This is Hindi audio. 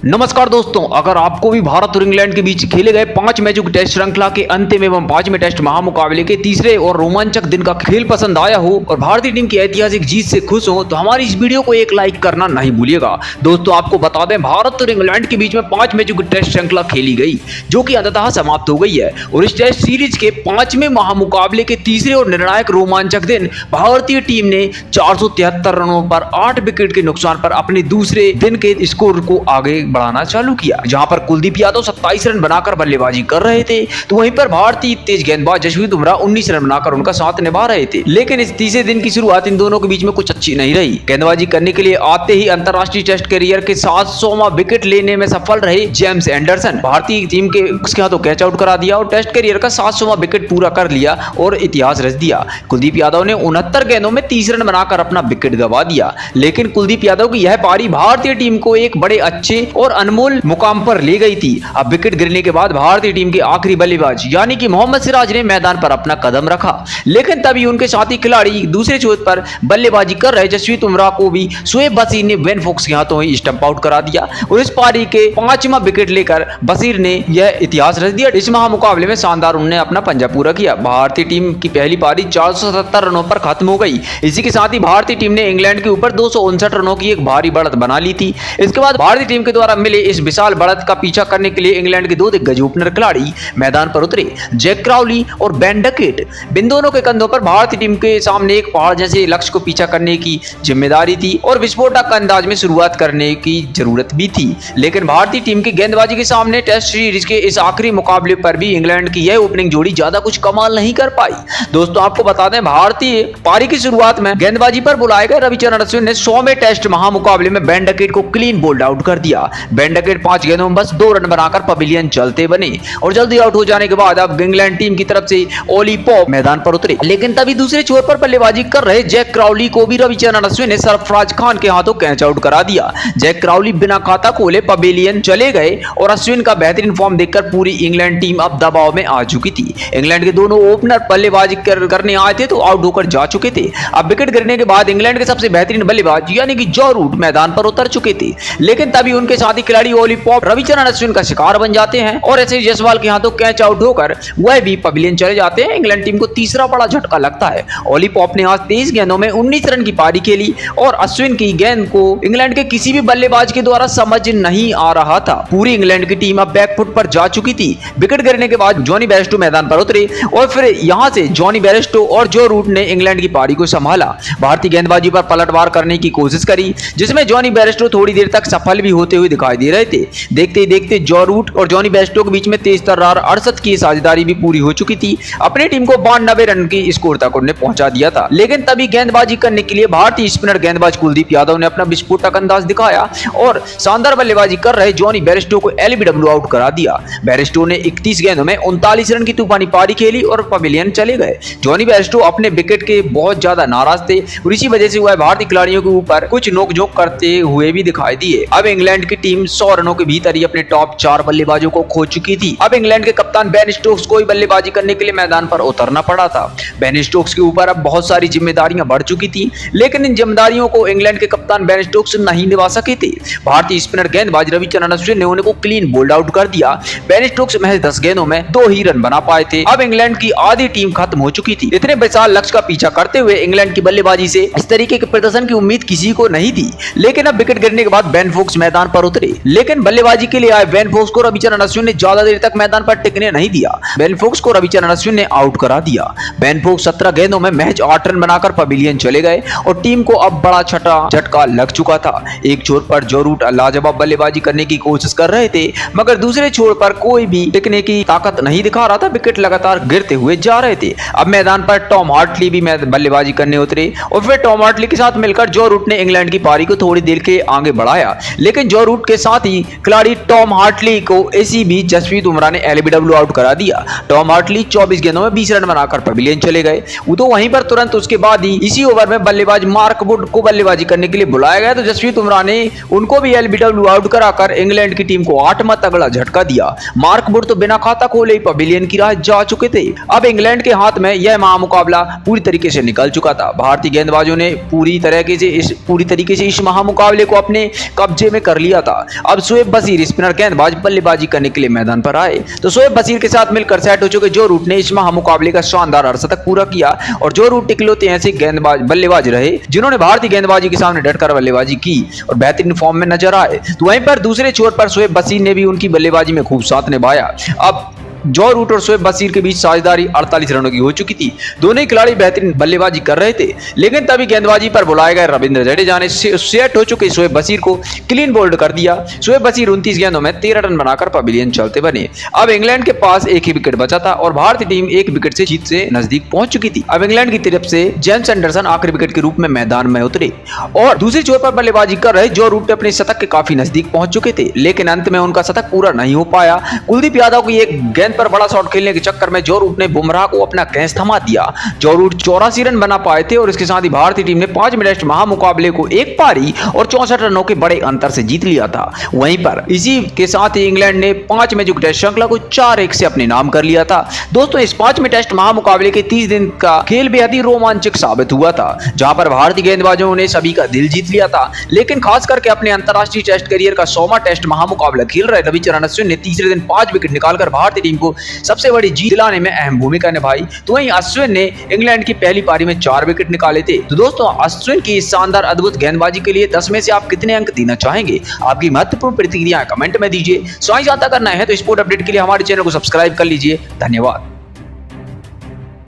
नमस्कार दोस्तों, अगर आपको भी भारत और इंग्लैंड के बीच खेले गए 5 मैचों की टेस्ट श्रृंखला के अंतिम एवं 5वें टेस्ट महामुकाबले के तीसरे और रोमांचक दिन का खेल पसंद आया हो और भारतीय टीम की ऐतिहासिक जीत से खुश हो तो हमारी इस वीडियो को एक लाइक करना नहीं भूलिएगा। दोस्तों, आपको बता दें, भारत और इंग्लैंड के बीच में 5 मैचों की टेस्ट श्रृंखला खेली गई जो कि अंततः समाप्त हो गई है और इस टेस्ट सीरीज के 5वें महामुकाबले के तीसरे और निर्णायक रोमांचक दिन भारतीय टीम ने 473 रनों पर 8 विकेट के नुकसान पर अपने दूसरे दिन के स्कोर को आगे बढ़ाना चालू किया। जहां पर कुलदीप यादव 27 रन बनाकर बल्लेबाजी कर रहे थे तो वहीं पर भारतीय तेज गेंदबाज जसप्रीत बुमराह 19 रन बनाकर उनका साथ निभा रहे थे। लेकिन इस तीसरे दिन की शुरुआत इन दोनों के बीच में कुछ अच्छी नहीं रही। गेंदबाजी करने के लिए आते ही अंतरराष्ट्रीय टेस्ट करियर के 700वां विकेट लेने में सफल रहे जेम्स एंडरसन भारतीय टीम के उसके हाथों कैच आउट करा दिया और टेस्ट करियर का 700वां विकेट पूरा कर लिया और इतिहास रच दिया। कुलदीप यादव ने 69 गेंदों में 30 रन बनाकर अपना विकेट गंवा दिया। लेकिन कुलदीप यादव की यह पारी भारतीय टीम को एक बड़े अच्छे और अनमोल मुकाम पर ले गई थी। अब विकेट गिरने के बाद भारतीय टीम के आखिरी बल्लेबाज यानी कि मोहम्मद सिराज ने मैदान पर अपना कदम रखा, लेकिन तभी उनके साथी खिलाड़ी दूसरे छोर पर बल्लेबाजी कर रहे जसप्रीत बुमराह को भी शोएब बशीर ने बेन फोक्स के हाथों ही स्टंप आउट करा दिया और इस पारी के 5वां विकेट लेकर बशीर ने यह इतिहास रच दिया। इस महामुकाबले में शानदार उन्होंने अपना पंजा पूरा किया। भारतीय टीम की पहली पारी 477 रनों पर खत्म हो गई। इसी के साथ ही भारतीय टीम ने इंग्लैंड के ऊपर 259 रनों की एक भारी बढ़त बना ली थी। इसके बाद भारतीय टीम के द्वारा मिले इस विशाल बढ़त का पीछा करने के लिए इंग्लैंड के दो दिग्गज ओपनर खिलाड़ी मैदान पर उतरे, जैक क्राउली और बेन डकेट। इन दोनों के कंधों पर भारतीय टीम के सामने एक पहाड़ जैसे लक्ष्य को पीछा करने की जिम्मेदारी थी और विस्फोटक अंदाज में शुरुआत करने की जरूरत भी थी। लेकिन भारतीय टीम की गेंदबाजी के सामने टेस्ट सीरीज के इस आखिरी मुकाबले पर भी इंग्लैंड की यह ओपनिंग जोड़ी ज्यादा कुछ कमाल नहीं कर पाई। दोस्तों, आपको बता दें, भारतीय पारी की शुरुआत में गेंदबाजी पर बुलाए गए रविचंद्रन अश्विन ने 100वें टेस्ट महामुकाबले में बेन डकेट को क्लीन बोल्ड आउट कर दिया। बेन डकेट 5 गेंदों में बस 2 रन बनाकर पवेलियन चलते बने और जल्दी आउट हो जाने के बाद अब इंग्लैंड टीम की तरफ से ओली पॉप मैदान पर उतरे। लेकिन तभी दूसरे छोर पर बल्लेबाजी कर रहे जैक क्राउली को भी रविचंद्रन अश्विन ने सरफराज खान के हाथों कैच आउट करा दिया। जैक क्राउली बिना खाता खोले पवेलियन चले गए और अश्विन का बेहतरीन फॉर्म देखकर पूरी इंग्लैंड टीम अब दबाव में आ चुकी थी। इंग्लैंड के दोनों ओपनर बल्लेबाजी करने आए थे तो आउट होकर जा चुके थे। अब विकेट गिरने के बाद इंग्लैंड के सबसे बेहतरीन बल्लेबाज यानी कि जॉ रूट मैदान पर उतर चुके थे। लेकिन तभी उनके साथी खिलाड़ी ओली पॉप रविचंद्रन अश्विन का शिकार बन जाते हैं और ऐसे जयसवाल के हाथों कैच आउट होकर वह भी पवेलियन चले जाते हैं। इंग्लैंड टीम को तीसरा बड़ा झटका लगता है। ओली पॉप ने आज 23 गेंदों में 19 रन की पारी खेली और अश्विन की गेंद को इंग्लैंड के किसी भी बल्लेबाज के द्वारा समझ नहीं आ रहा था। पूरी इंग्लैंड की टीम अब बैकफुट पर जा चुकी थी। विकेट गिरने के बाद जॉनी बेयरस्टो मैदान पर उतरे और फिर यहां से जॉनी बेयरस्टो और जॉ रूट ने इंग्लैंड की पारी को संभाला। भारतीय गेंदबाजी पर पलटवार करने की कोशिश करी जिसमें जॉनी बेयरस्टो थोड़ी देर तक सफल भी होते हुए दिखाई दे रहे थे। देखते ही देखते जॉ रूट और जॉनी बेयरस्टो के बीच में तेज तर्रार 68 की साझेदारी भी पूरी हो चुकी थी। अपनी टीम को 92 रन की स्कोर तक उन्हें पहुंचा दिया था। लेकिन तभी गेंदबाजी करने के लिए भारतीय स्पिनर गेंदबाज कुलदीप यादव ने अपना विस्फोटक अंदाज दिखाया और शानदार बल्लेबाजी कर रहे जॉनी बेयरस्टो को एलबीडब्ल्यू आउट करा दिया। बेयरस्टो ने 31 गेंदों में 39 रन की तूफानी पारी खेली और पवेलियन चले गए। जॉनी बेयरस्टो अपने विकेट के बहुत ज्यादा नाराज थे और इसी वजह से वह भारतीय खिलाड़ियों के ऊपर कुछ नोकझोंक करते हुए भी दिखाई दिए। अब इंग्लैंड की टीम 100 रनों के भीतर ही अपने टॉप 4 बल्लेबाजों को खो चुकी थी। अब इंग्लैंड के कप्तान बेन स्टोक्स को बल्लेबाजी करने के लिए मैदान पर उतरना पड़ा था। बेन स्टोक्स के ऊपर अब बहुत सारी जिम्मेदारियां बढ़ चुकी थी, लेकिन इन जिम्मेदारियों को इंग्लैंड के कप्तान बेन स्टोक्स नहीं निभा सके थे। भारतीय स्पिनर गेंदबाज रविचंद्रन अश्विन ने उन्हें को क्लीन बोल्ड आउट कर दिया। बेन स्टोक्स महज 10 गेंदों में 2 ही रन बना पाए थे। अब इंग्लैंड की आधी टीम खत्म हो चुकी थी। इतने विशाल लक्ष्य का पीछा करते हुए इंग्लैंड की बल्लेबाजी से इस तरीके के प्रदर्शन की उम्मीद किसी को नहीं थी। लेकिन अब विकेट गिरने के बाद बेन फोक्स मैदान पर उतरे। लेकिन बल्लेबाजी के लिए आए बेन फोक्स को रविचंद्रन अश्विन ने ज्यादा देर तक मैदान पर टिकने नहीं दिया। बेन फोक्स को रविचंद्रन अश्विन ने आउट करा दिया। बेन फोक्स 17 गेंदों में महज 8 रन बनाकर पवेलियन चले गए और टीम को अब बड़ा छठा झटका लग चुका था। एक छोर पर जॉ रूट लाजवाब बल्लेबाजी करने की कोशिश कर रहे थे, मगर दूसरे छोर पर कोई भी टिकने की ताकत नहीं दिखा रहा था। विकेट लगातार गिरते हुए जा रहे थे। अब मैदान पर टॉम हार्टली भी बल्लेबाजी करने उतरे और फिर टॉम हार्टली के साथ मिलकर जॉ रूट ने इंग्लैंड की पारी को थोड़ी देर के आगे बढ़ाया। लेकिन जॉ रूट के साथ ही खिलाड़ी टॉम हार्टली को इसी बीच जसप्रीत बुमराह ने एलबीडब्ल्यू आउट करा दिया। टॉम हार्टली 24 गेंदों में 20 रन बनाकर पवेलियन चले गए। तो वहीं पर तुरंत उसके बाद ही इसी ओवर में बल्लेबाज मार्क वुड को बल्लेबाजी करने के लिए बुलाया गया, तो जसप्रीत बुमराह ने उनको भी एलबीडब्ल्यू आउट कराकर इंग्लैंड की टीम को 8वां तगड़ा झटका दिया। मार्क वुड तो बिना खाता खोले ही पवेलियन की राह जा चुके थे। अब इंग्लैंड के हाथ में यह महामुकाबला पूरी तरीके से निकल चुका था। भारतीय गेंदबाजों ने पूरी तरीके से इस महामुकाबले को अपने कब्जे में कर लिया था। था। अब शोएब बशीर स्पिनर गेंदबाज बल्लेबाजी करने के लिए मैदान पर आए तो शोएब बशीर के साथ मिलकर सेट हो चुके जो रूट ने इस महामुकाबले का शानदार अर्धशतक पूरा किया और जो रूट इकलौते ऐसे गेंदबाज बल्लेबाज रहे जिन्होंने भारतीय गेंदबाजी के सामने डटकर बल्लेबाजी की और बेहतरीन फॉर्म में नजर आए। तो वहीं पर दूसरे छोर पर शोएब बशीर ने भी उनकी बल्लेबाजी में खूब साथ निभाया। अब जो रूट और शोएब बशीर के बीच साझेदारी 48 रनों की हो चुकी थी। दोनों ही खिलाड़ी बेहतरीन बल्लेबाजी कर रहे थे, लेकिन तभी गेंदबाजी पर बुलाए गए रविंद्र जडेजा ने सेट हो चुके शोएब बशीर को क्लीन बोल्ड कर दिया। शोएब बशीर 29 गेंदों में 13 रन बनाकर पवेलियन चलते बने। अब इंग्लैंड के पास एक ही विकेट बचा था और भारतीय टीम एक विकेट से जीत से नजदीक पहुंच चुकी थी। अब इंग्लैंड की तरफ से जेम्स एंडरसन आखिरी विकेट के रूप में मैदान में उतरे और दूसरी छोर पर बल्लेबाजी कर रहे जो रूट अपने शतक के काफी नजदीक पहुंच चुके थे, लेकिन अंत में उनका शतक पूरा नहीं हो पाया। कुलदीप यादव की एक गेंद पर बड़ा शॉट खेलने के चक्कर में जो रूट ने बुमराह को अपना कैच थमा दिया। जो रूट 84 रन बना पाए थे और इसके साथ ही भारतीय टीम ने 5 टेस्ट महामुकाबले को एक पारी और 64 रनों के बड़े अंतर से जीत लिया था। वहीं पर इसी के साथ ही इंग्लैंड ने 5 मैचों की टेस्ट श्रृंखला को 4-1 से अपने नाम कर लिया था। दोस्तों, इस 5 टेस्ट महामुकाबले के 30 दिन का खेल बेहद ही रोमांचक साबित हुआ था, जहां पर भारतीय गेंदबाजों ने सभी का दिल जीत लिया था। लेकिन खास करके अपने अंतरराष्ट्रीय टेस्ट करियर का 100वां टेस्ट महामुकाबला खेल रहे रविचंद्रन अश्विन ने तीसरे दिन 5 विकेट निकालकर भारतीय टीम को सबसे बड़ी जीत दिलाने में अहम भूमिका निभाई। तो वहीं अश्विन ने इंग्लैंड की पहली पारी में 4 विकेट निकाले थे। तो दोस्तों, अश्विन की इस शानदार अद्भुत गेंदबाजी के लिए 10 में से आप कितने अंक देना चाहेंगे? आपकी महत्वपूर्ण प्रतिक्रिया कमेंट में दीजिए। सो जानता करना है तो स्पोर्ट अपडेट के लिए हमारे चैनल को सब्सक्राइब कर लीजिए। धन्यवाद।